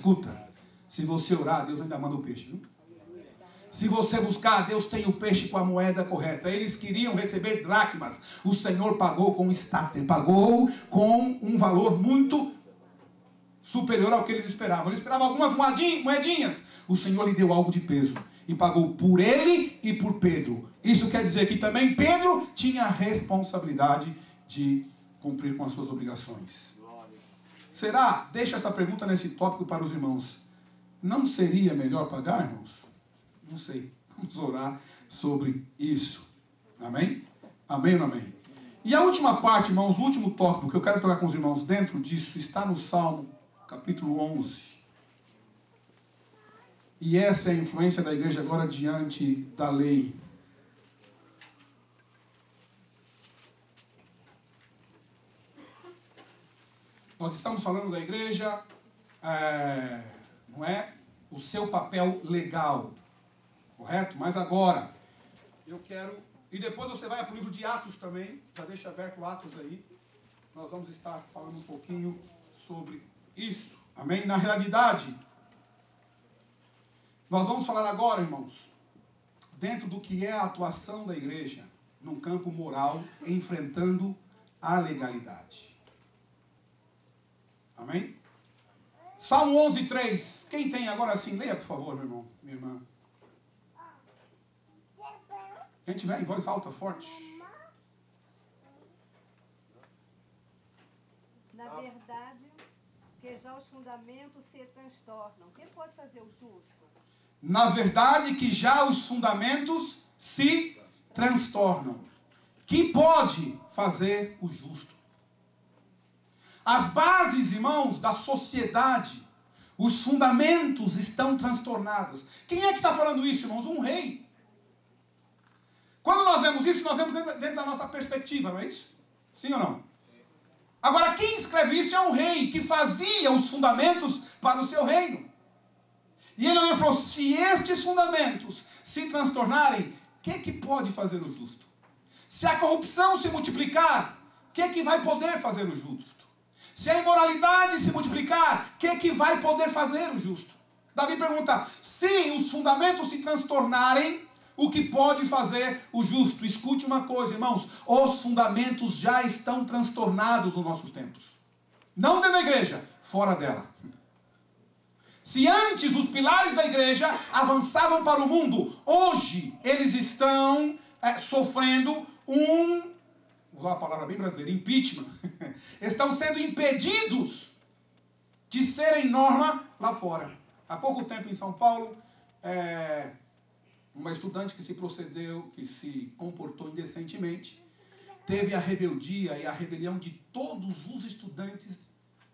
escuta, se você orar, Deus ainda manda o peixe, viu? Se você buscar, Deus tem o peixe com a moeda correta. Eles queriam receber dracmas. O Senhor pagou com estáter, pagou com um valor muito superior ao que eles esperavam. Eles esperavam algumas moedinhas. O Senhor lhe deu algo de peso e pagou por ele e por Pedro. Isso quer dizer que também Pedro tinha a responsabilidade de cumprir com as suas obrigações. Será? Deixa essa pergunta nesse tópico para os irmãos. Não seria melhor pagar, irmãos? Não sei. Vamos orar sobre isso. Amém? Amém ou não amém? E a última parte, irmãos, o último tópico que eu quero tocar com os irmãos dentro disso está no Salmo, capítulo 11. E essa é a influência da igreja agora diante da lei. Nós estamos falando da igreja, não é? O seu papel legal. Correto? Mas agora, eu quero... E depois você vai para o livro de Atos também. Já deixa aberto Atos aí. Nós vamos estar falando um pouquinho sobre isso. Amém? Na realidade, nós vamos falar agora, irmãos, dentro do que é a atuação da igreja no campo moral, enfrentando a legalidade. Amém? Salmo 11:3. Quem tem agora assim? Leia, por favor, meu irmão, minha irmã. Quem tiver em voz alta, forte. Na verdade, que já os fundamentos se transtornam. Quem pode fazer o justo? Na verdade que já os fundamentos se transtornam. Quem pode fazer o justo? As bases, irmãos, da sociedade, os fundamentos estão transtornados. Quem é que está falando isso, irmãos? Um rei. Quando nós vemos isso, nós vemos dentro da nossa perspectiva, não é isso? Sim ou não? Agora, quem escreve isso é um rei que fazia os fundamentos para o seu reino. E ele olhou e falou, se estes fundamentos se transtornarem, o que pode fazer o justo? Se a corrupção se multiplicar, o que vai poder fazer o justo? Se a imoralidade se multiplicar, o que vai poder fazer o justo? Davi pergunta, se os fundamentos se transtornarem, o que pode fazer o justo? Escute uma coisa, irmãos. Os fundamentos já estão transtornados nos nossos tempos. Não dentro da igreja, fora dela. Se antes os pilares da igreja avançavam para o mundo, hoje eles estão sofrendo vou usar uma palavra bem brasileira, impeachment. Estão sendo impedidos de serem norma lá fora. Há pouco tempo em São Paulo, uma estudante que se comportou indecentemente, teve a rebeldia e a rebelião de todos os estudantes,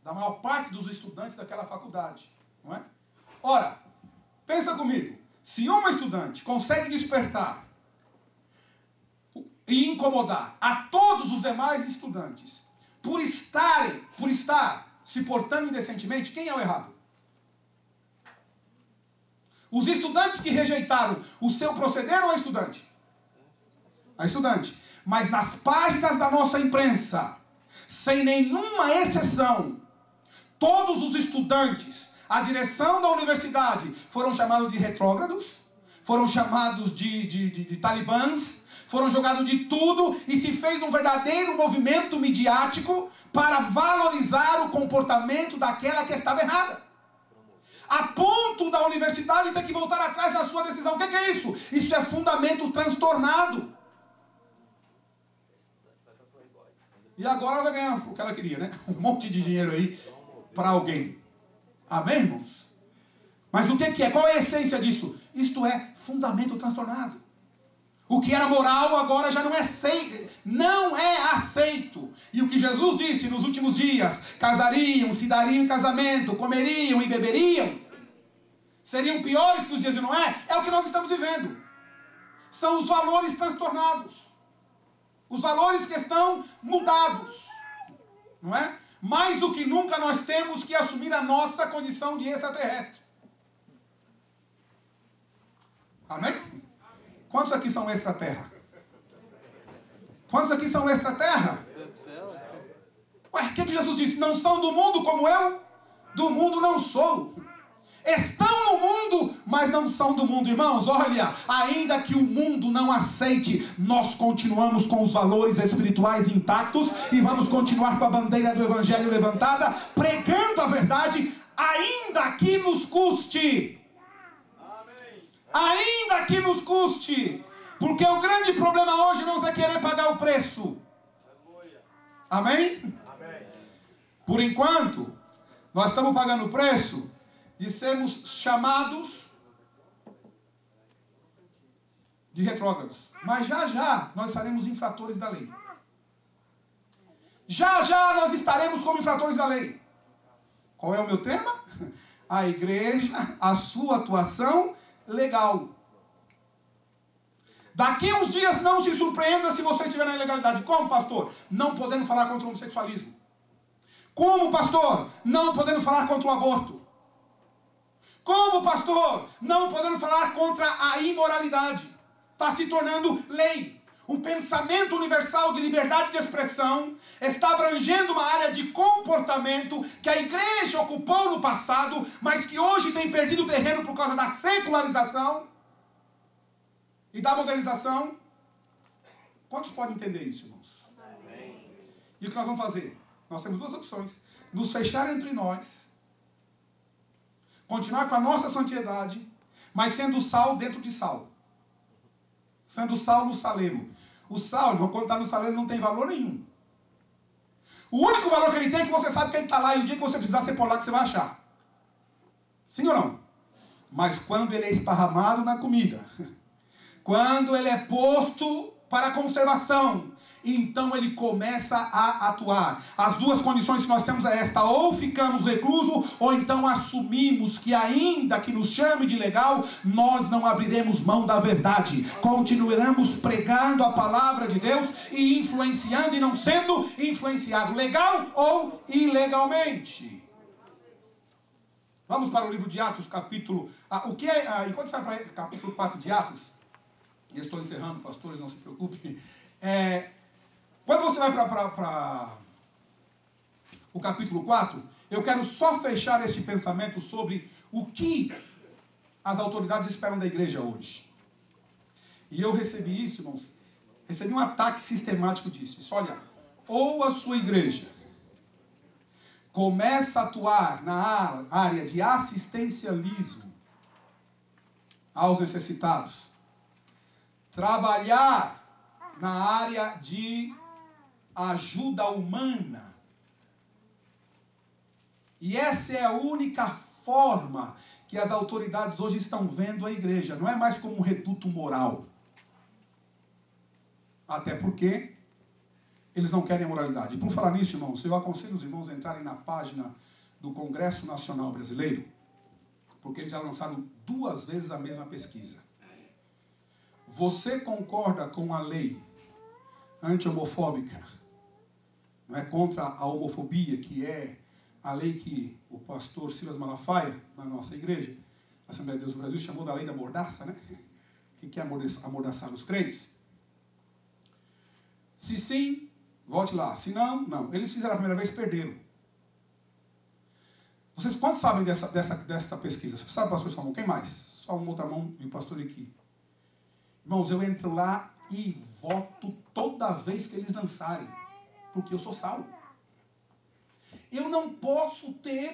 da maior parte dos estudantes daquela faculdade. Não é? Ora, pensa comigo, se uma estudante consegue despertar e incomodar a todos os demais estudantes por estar se portando indecentemente, quem é o errado? Os estudantes que rejeitaram o seu proceder ou a estudante? A estudante. Mas nas páginas da nossa imprensa, sem nenhuma exceção, todos os estudantes, a direção da universidade, foram chamados de retrógrados, foram chamados de talibãs, foram jogados de tudo e se fez um verdadeiro movimento midiático para valorizar o comportamento daquela que estava errada. A ponto da universidade ter que voltar atrás da sua decisão. O que é isso? Isso é fundamento transtornado. E agora ela vai ganhar o que ela queria, né? Um monte de dinheiro aí para alguém. Amém, irmãos? Mas o que é? Qual é a essência disso? Isto é fundamento transtornado. O que era moral agora já não é aceito. E o que Jesus disse nos últimos dias, casariam, se dariam em casamento, comeriam e beberiam, seriam piores que os dias de Noé, é o que nós estamos vivendo. São os valores transtornados. Os valores que estão mudados. Não é? Mais do que nunca nós temos que assumir a nossa condição de extraterrestre. Amém? Quantos aqui são extraterra? Quantos aqui são extraterra? Ué, o que Jesus disse? Não são do mundo como eu? Do mundo não sou. Estão no mundo, mas não são do mundo. Irmãos, olha, ainda que o mundo não aceite, nós continuamos com os valores espirituais intactos e vamos continuar com a bandeira do Evangelho levantada, pregando a verdade, ainda que nos custe. Ainda que nos custe. Porque o grande problema hoje não é querer pagar o preço. Amém? Por enquanto, nós estamos pagando o preço de sermos chamados de retrógrados. Mas já já nós estaremos infratores da lei. Já já nós estaremos como infratores da lei. Qual é o meu tema? A igreja, a sua atuação legal. Daqui uns dias não se surpreenda se você estiver na ilegalidade. Como, pastor? Não podendo falar contra o homossexualismo. Como, pastor? Não podendo falar contra o aborto. Como, pastor? Não podendo falar contra a imoralidade. Está se tornando lei. O pensamento universal de liberdade de expressão está abrangendo uma área de comportamento que a igreja ocupou no passado, mas que hoje tem perdido terreno por causa da secularização e da modernização. Quantos podem entender isso, irmãos? Amém. E o que nós vamos fazer? Nós temos duas opções. Nos fechar entre nós, continuar com a nossa santidade, mas sendo sal dentro de sal. Sendo sal no saleiro. O sal, irmão, quando está no saleiro, não tem valor nenhum. O único valor que ele tem é que você sabe que ele está lá e o dia que você precisar, você pôr lá que você vai achar. Sim ou não? Mas quando ele é esparramado na comida, quando ele é posto para a conservação, então ele começa a atuar. As duas condições que nós temos é esta: ou ficamos reclusos, ou então assumimos que ainda que nos chame de legal, nós não abriremos mão da verdade. Continuaremos pregando a palavra de Deus e influenciando e não sendo influenciado, legal ou ilegalmente. Vamos para o livro de Atos, capítulo... enquanto você vai para o capítulo 4 de Atos, e estou encerrando, pastores, não se preocupem. Quando você vai para o capítulo 4, eu quero só fechar este pensamento sobre o que as autoridades esperam da igreja hoje. E eu recebi isso, irmãos. Recebi um ataque sistemático disso. Isso, olha, ou a sua igreja começa a atuar na área de assistencialismo aos necessitados, trabalhar na área de ajuda humana. E essa é a única forma que as autoridades hoje estão vendo a igreja. Não é mais como um reduto moral. Até porque eles não querem a moralidade. E por falar nisso, irmãos, eu aconselho os irmãos a entrarem na página do Congresso Nacional Brasileiro, porque eles já lançaram 2 vezes a mesma pesquisa. Você concorda com a lei anti-homofóbica, não é, contra a homofobia, que é a lei que o pastor Silas Malafaia, na nossa igreja, a Assembleia de Deus do Brasil, chamou da lei da mordaça, né? Que é amordaçar os crentes? Se sim, vote lá. Se não, não. Eles fizeram a primeira vez, perderam. Vocês quantos sabem dessa pesquisa? Você sabe, pastor Salomão? Quem mais? Só uma outra mão e o pastor aqui. Irmãos, eu entro lá e voto toda vez que eles lançarem, porque eu sou sal. Eu não posso ter